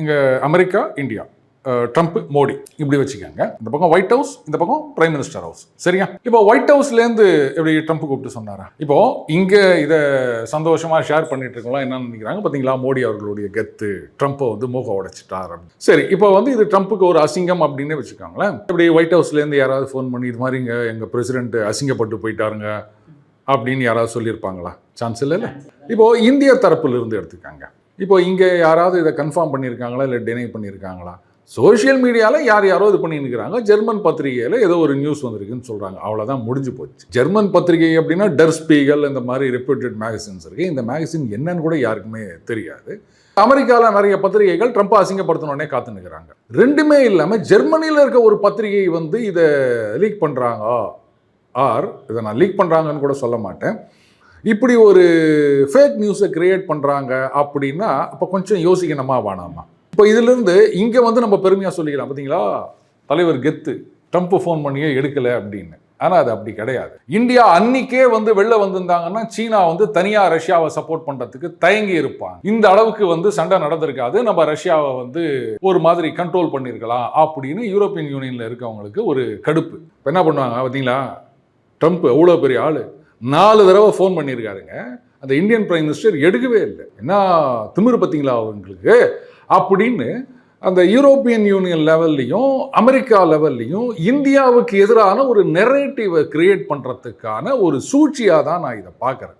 இங்க America, India, Trump, Modi இப்படி வச்சுக்கோங்க. இந்த பக்கம் ஒயிட் ஹவுஸ், இந்த பக்கம் பிரைம் மினிஸ்டர் ஹவுஸ். சரியா? இப்போ ஒயிட் ஹவுஸ்லேருந்து எப்படி ட்ரம்ப் கூப்பிட்டு சொன்னாரா? இப்போ இங்க இதை சந்தோஷமா ஷேர் பண்ணிட்டு இருக்கோம். என்ன நினைக்கிறாங்க பார்த்தீங்களா? மோடி அவர்களுடைய கெத்து, ட்ரம்ப்பை வந்து மூக்க உடைச்சிட்டார் அப்படின்னு. சரி, இப்போ வந்து இது ட்ரம்ப்புக்கு ஒரு அசிங்கம் அப்படின்னு வச்சுக்கோங்களேன். இப்படி ஒயிட் ஹவுஸ்லேருந்து யாராவது ஃபோன் பண்ணி இது மாதிரி எங்க பிரசிடென்ட் அசிங்கப்பட்டு போயிட்டாருங்க அப்படின்னு யாராவது சொல்லியிருப்பாங்களா? சான்ஸ் இல்லைல்ல. இப்போ இந்திய தரப்புல இருந்து எடுத்துக்காங்க. இப்போ இங்கே யாராவது இதை கன்ஃபார்ம் பண்ணியிருக்காங்களா இல்லை டினை பண்ணியிருக்காங்களா? சோஷியல் மீடியாவில் யாரோ இது பண்ணியிருக்கிறாங்க. ஜெர்மன் பத்திரிகையில் ஏதோ ஒரு நியூஸ் வந்திருக்குன்னு சொல்கிறாங்க. அவ்வளோதான், முடிஞ்சு போச்சு. ஜெர்மன் பத்திரிகை அப்படின்னா டர் ஸ்பீகல் இந்த மாதிரி ரெப்யூட்டட் மேகசின்ஸ் இருக்குது. இந்த மேகசின் என்னன்னு கூட யாருக்குமே தெரியாது. அமெரிக்காவில் நிறைய பத்திரிகைகள் ட்ரம்ப்பை அசிங்கப்படுத்தணுன்னே காத்து நிற்கிறாங்க. ரெண்டுமே இல்லாமல் ஜெர்மனியில் இருக்க ஒரு பத்திரிகை வந்து இதை லீக் பண்ணுறாங்க. இதை நான் லீக் பண்ணுறாங்கன்னு கூட சொல்ல மாட்டேன். இப்படி ஒரு ஃபேக் நியூஸை கிரியேட் பண்ணுறாங்க அப்படின்னா அப்போ கொஞ்சம் யோசிக்கணுமா வேணாமா? இப்போ இதிலிருந்து இங்கே வந்து நம்ம பெருமையாக சொல்லிக்கலாம், பார்த்தீங்களா தலைவர் கெத்து, ட்ரம்ப் ஃபோன் பண்ணியே எடுக்கலை அப்படின்னு. ஆனால் அது அப்படி கிடையாது. இந்தியா அன்னைக்கே வந்து வெளில வந்திருந்தாங்கன்னா சீனா வந்து தனியாக ரஷ்யாவை சப்போர்ட் பண்ணுறதுக்கு தயங்கி இருப்பாங்க. இந்த அளவுக்கு வந்து சண்டை நடந்திருக்காது. நம்ம ரஷ்யாவை வந்து ஒரு மாதிரி கண்ட்ரோல் பண்ணியிருக்கலாம் அப்படின்னு யூரோப்பியன் யூனியனில் இருக்கவங்களுக்கு ஒரு கடுப்பு. இப்போ என்ன பண்ணுவாங்க பார்த்தீங்களா? ட்ரம்ப் எவ்வளோ பெரிய ஆள், 4 தடவை ஃபோன் பண்ணியிருக்காருங்க. அந்த இந்தியன் பிரைம் மினிஸ்டர் எடுக்கவே இல்லை. என்ன திமிரு பார்த்தீங்களா அவங்களுக்கு அப்படின்னு அந்த யூரோப்பியன் யூனியன் லெவல்லையும் அமெரிக்கா லெவல்லையும் இந்தியாவுக்கு எதிரான ஒரு நெரேட்டிவை கிரியேட் பண்ணுறதுக்கான ஒரு சூழ்ச்சியாக தான் நான் இதை பார்க்குறேன்.